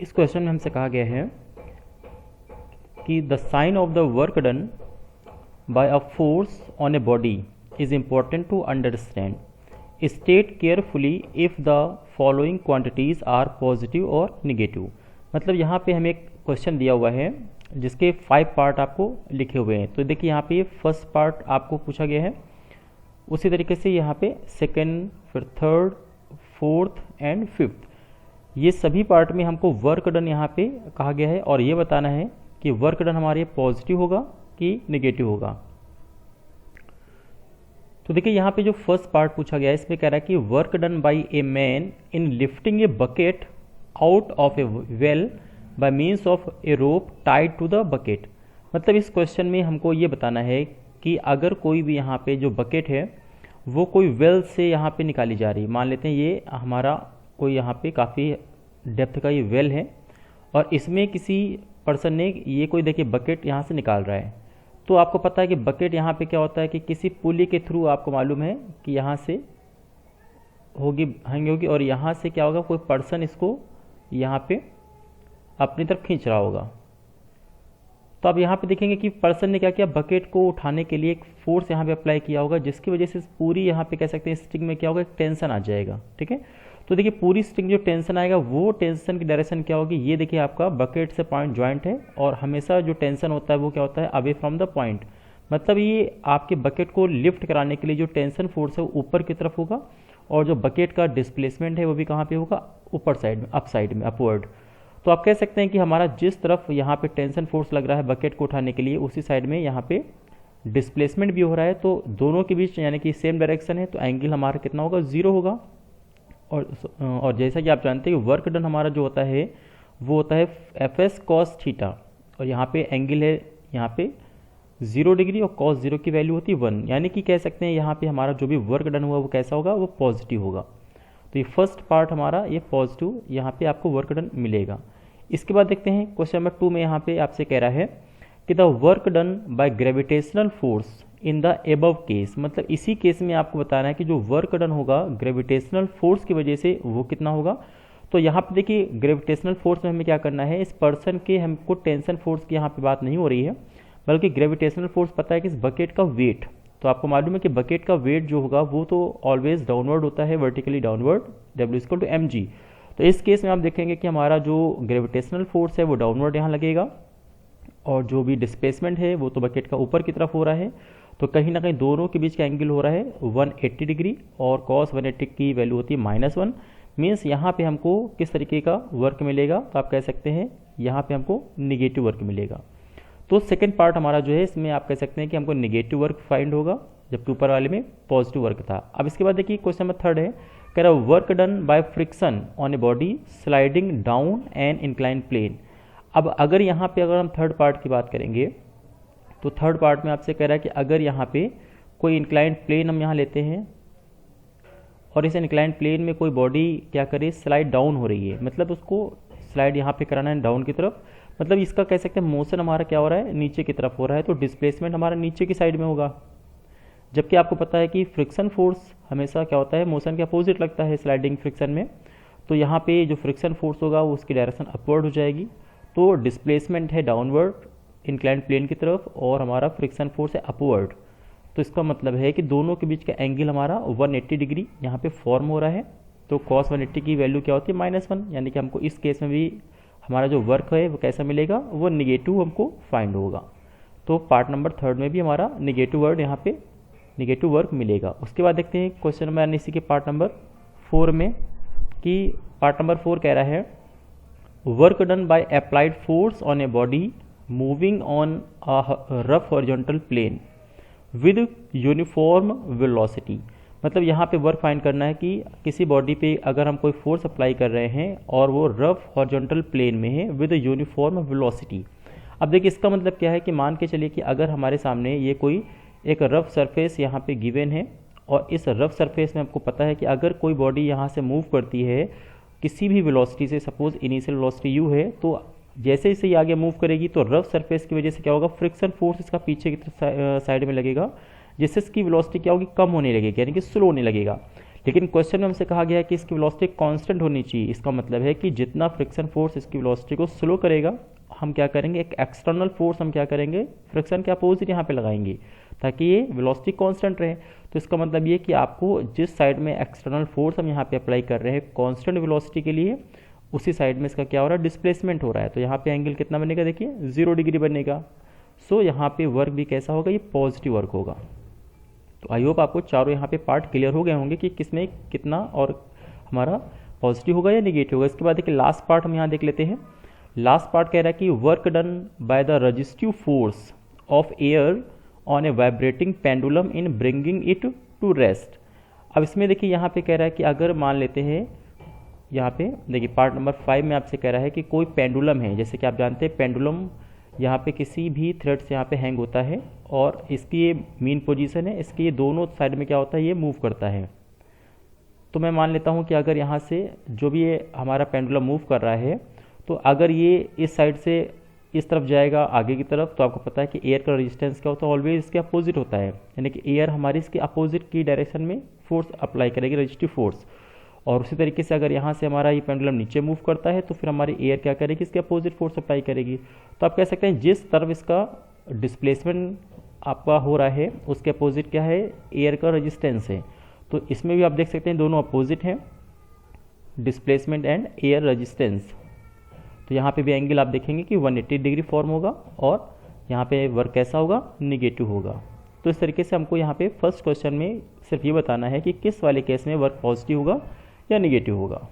इस क्वेश्चन में हमसे कहा गया है कि the sign of the work done by a force on a body is important to understand. State carefully if the following quantities are positive और negative. मतलब यहाँ पे हमें एक क्वेश्चन दिया हुआ है जिसके 5 पार्ट आपको लिखे हुए हैं. तो देखिए यहाँ पे फर्स्ट पार्ट आपको पूछा गया है, उसी तरीके से यहाँ पे सेकंड, फिर थर्ड, फोर्थ एंड फिफ्थ, ये सभी पार्ट में हमको वर्क डन यहाँ पे कहा गया है और ये बताना है कि वर्क डन हमारे पॉजिटिव होगा कि निगेटिव होगा. तो देखिए यहाँ पे जो फर्स्ट पार्ट पूछा गया है इसमें कह रहा है कि work done by a man in lifting a bucket out of a well by means of a rope tied to the bucket. मतलब इस क्वेश्चन में हमको ये बताना है कि अगर कोई भी यहाँ पे जो बकेट है वो कोई वेल से यहाँ पे निकाली जा रही है. मान लेते हैं ये हमारा कोई यहाँ पे काफ़ी डेप्थ का ये वेल है और इसमें किसी पर्सन ने ये कोई देखिए बकेट यहाँ से निकाल रहा है. तो आपको पता है कि बकेट यहाँ पे क्या होता है कि किसी पुली के थ्रू आपको मालूम है कि यहाँ से होगी और यहाँ से क्या होगा, कोई पर्सन इसको यहाँ पे अपनी तरफ खींच रहा होगा. तो आप यहाँ पे देखेंगे कि पर्सन ने क्या किया, बकेट को उठाने के लिए एक फोर्स यहाँ पे अप्लाई किया होगा जिसकी वजह से पूरी यहाँ पे कह सकते हैं स्ट्रिंग में क्या होगा, एक टेंशन आ जाएगा. ठीक है, तो देखिए पूरी स्ट्रिंग जो टेंशन आएगा वो टेंशन की डायरेक्शन क्या होगी, ये देखिए आपका बकेट से पॉइंट ज्वाइंट है और हमेशा जो टेंशन होता है वो क्या होता है, अवे फ्रॉम द पॉइंट. मतलब ये आपके बकेट को लिफ्ट कराने के लिए जो टेंशन फोर्स है वो ऊपर की तरफ होगा और जो बकेट का डिस्प्लेसमेंट है वो भी कहाँ पे होगा, ऊपर साइड में, अप साइड में, अपवर्ड. तो आप कह सकते हैं कि हमारा जिस तरफ यहाँ पे टेंशन फोर्स लग रहा है बकेट को उठाने के लिए उसी साइड में यहाँ पे डिस्प्लेसमेंट भी हो रहा है. तो दोनों के बीच यानी कि सेम डायरेक्शन है तो एंगल हमारा कितना होगा, 0 होगा. और जैसा कि आप जानते हैं कि वर्क डन हमारा जो होता है वो होता है एफ कॉस थीटा और यहाँ पे एंगल है यहाँ पे 0 डिग्री और कॉस 0 की वैल्यू होती है 1. यानी कि कह सकते हैं यहाँ पे हमारा जो भी वर्क डन हुआ वो कैसा होगा, वो पॉजिटिव होगा. तो ये फर्स्ट पार्ट हमारा ये पॉजिटिव यहाँ पे आपको वर्क डन मिलेगा. इसके बाद देखते हैं क्वेश्चन नंबर 2 में यहाँ पे आपसे कह रहा है कि the work done by gravitational force in the above case. मतलब इसी केस में आपको बताना है कि जो वर्क डन होगा ग्रेविटेशनल फोर्स की वजह से वो कितना होगा. तो यहाँ पे देखिए ग्रेविटेशनल फोर्स में हमें क्या करना है, इस पर्सन के हमको टेंशन फोर्स की यहाँ पे बात नहीं हो रही है बल्कि ग्रेविटेशनल फोर्स पता है कि इस बकेट का वेट. तो आपको मालूम है कि बकेट का वेट जो होगा वो तो ऑलवेज डाउनवर्ड होता है, वर्टिकली डाउनवर्ड, W=mg. तो इस केस में आप देखेंगे कि हमारा जो ग्रेविटेशनल फोर्स है वो डाउनवर्ड यहाँ लगेगा और जो भी डिस्प्लेसमेंट है वो तो बकेट का ऊपर की तरफ हो रहा है. तो कहीं ना कहीं दोनों के बीच का एंगल हो रहा है 180 डिग्री और कॉस 180 की वैल्यू होती है -1. मीन्स यहाँ पे हमको किस तरीके का वर्क मिलेगा, तो आप कह सकते हैं यहाँ पे हमको निगेटिव वर्क मिलेगा. तो सेकंड पार्ट हमारा जो है इसमें आप कह सकते हैं कि हमको निगेटिव वर्क फाइंड होगा जबकि ऊपर वाले में पॉजिटिव वर्क था. अब इसके बाद देखिए क्वेश्चन नंबर 3 है, कह रहा work done by friction on a body sliding down an incline plane. अब अगर यहाँ पे अगर हम थर्ड पार्ट की बात करेंगे तो थर्ड पार्ट में आपसे कह रहा है कि अगर यहाँ पे कोई इंक्लाइन प्लेन हम यहाँ लेते हैं और इस इंक्लाइन प्लेन में कोई बॉडी क्या करे, स्लाइड डाउन हो रही है, मतलब उसको स्लाइड यहाँ पे कराना है डाउन की तरफ. मतलब इसका कह सकते हैं मोशन हमारा क्या हो रहा है, नीचे की तरफ हो रहा है. तो डिस्प्लेसमेंट हमारा नीचे की साइड में होगा जबकि आपको पता है कि फ्रिक्शन फोर्स हमेशा क्या होता है, मोशन के अपोजिट लगता है स्लाइडिंग फ्रिक्शन में. तो यहाँ पे जो फ्रिक्शन फोर्स होगा वो उसकी डायरेक्शन अपवर्ड हो जाएगी. तो डिस्प्लेसमेंट है डाउनवर्ड इंक्लाइंड प्लेन की तरफ और हमारा फ्रिक्शन फोर्स है अपवर्ड. तो इसका मतलब है कि दोनों के बीच का एंगल हमारा 180 डिग्री यहाँ पे फॉर्म हो रहा है. तो कॉस 180 की वैल्यू क्या होती है, -1. यानी कि हमको इस केस में भी हमारा जो वर्क है वो कैसा मिलेगा, वो निगेटिव हमको फाइंड होगा. तो पार्ट नंबर 3 में भी हमारा निगेटिव वर्ड यहाँ पे निगेटिव वर्क मिलेगा. उसके बाद देखते हैं क्वेश्चन नंबर इसी के पार्ट नंबर 4 में कि पार्ट नंबर 4 कह रहा है work done by applied force on a body moving on a rough horizontal plane with uniform velocity. मतलब यहाँ पे वर्क फाइंड करना है कि किसी बॉडी पे अगर हम कोई फोर्स अप्लाई कर रहे हैं और वो रफ हॉरिजॉन्टल प्लेन में है विद यूनिफॉर्म वेलोसिटी. अब देखिए इसका मतलब क्या है कि मान के चलिए कि अगर हमारे सामने ये कोई एक रफ सरफेस यहाँ पे गिवन है और इस रफ सरफेस में आपको पता है कि अगर कोई बॉडी यहाँ से मूव करती है किसी भी वेलोसिटी से, सपोज इनिशियल वेलोसिटी u है, तो जैसे जैसे ये आगे मूव करेगी तो रफ सरफेस की वजह से क्या होगा, फ्रिक्शन फोर्स इसका पीछे की साइड में लगेगा जिससे इसकी वेलोसिटी क्या होगी, कम होने लगेगी, यानी कि स्लो होने लगेगा. लेकिन क्वेश्चन में हमसे कहा गया है कि इसकी वेलोसिटी कांस्टेंट होनी चाहिए। इसका मतलब है कि जितना फ्रिक्शन फोर्स इसकी वेलोसिटी को स्लो करेगा, हम क्या करेंगे, एक एक्सटर्नल फोर्स हम क्या करेंगे, फ्रिक्शन के अपोजिट यहाँ पे लगाएंगे ताकि ये वेलोसिटी कांस्टेंट रहे। तो इसका मतलब ये कि आपको जिस साइड में एक्सटर्नल फोर्स हम यहाँ पे अप्लाई कर रहे हैं कांस्टेंट वेलोसिटी के लिए, उसी साइड में इसका क्या हो रहा है, डिस्प्लेसमेंट हो रहा है। तो यहाँ पे एंगल कितना बनेगा, देखिए 0 डिग्री बनेगा। सो यहाँ पे वर्क भी कैसा होगा, ये पॉजिटिव वर्क होगा। तो आई होप आपको चारों यहाँ पे पार्ट क्लियर हो गए होंगे कि किसमें कितना और हमारा पॉजिटिव होगा या निगेटिव होगा। इसके बाद देखिए लास्ट पार्ट हम यहाँ देख लेते हैं। लास्ट पार्ट कह रहा है कि work done by the resistive force of air on a vibrating pendulum in bringing it to rest. अब इसमें देखिए यहाँ पे कह रहा है कि अगर मान लेते हैं, यहाँ पे देखिए पार्ट नंबर 5 में आपसे कह रहा है कि कोई पेंडुलम है, जैसे कि आप जानते हैं पेंडुलम यहाँ पे किसी भी थ्रेड से यहाँ पे हैंग होता है और इसकी ये मीन पोजीशन है, इसके ये दोनों साइड में क्या होता है, ये मूव करता है। तो मैं मान लेता हूँ कि अगर यहाँ से जो भी ये हमारा पेंडुलम मूव कर रहा है, तो अगर ये इस साइड से इस तरफ जाएगा आगे की तरफ, तो आपको पता है कि एयर का रेजिस्टेंस क्या होता है, ऑलवेज इसके अपोजिट होता है, यानी कि एयर हमारी इसके अपोजिट की डायरेक्शन में फोर्स अप्लाई करेगी, रजिस्टिव फोर्स। और उसी तरीके से अगर यहाँ से हमारा ये पेंडुलम नीचे मूव करता है तो फिर हमारी एयर क्या करेगी, इसके अपोजिट फोर्स अप्लाई करेगी। तो आप कह सकते हैं जिस तरफ इसका डिस्प्लेसमेंट आपका हो रहा है उसके अपोजिट क्या है, एयर का रेजिस्टेंस है। तो इसमें भी आप देख सकते हैं दोनों अपोजिट हैं, डिस्प्लेसमेंट एंड एयर रेजिस्टेंस। तो यहाँ पे भी एंगल आप देखेंगे कि 180 डिग्री फॉर्म होगा और यहाँ पे वर्क कैसा होगा, निगेटिव होगा। तो इस तरीके से हमको यहाँ पे फर्स्ट क्वेश्चन में सिर्फ ये बताना है कि किस वाले केस में वर्क पॉजिटिव होगा या निगेटिव होगा।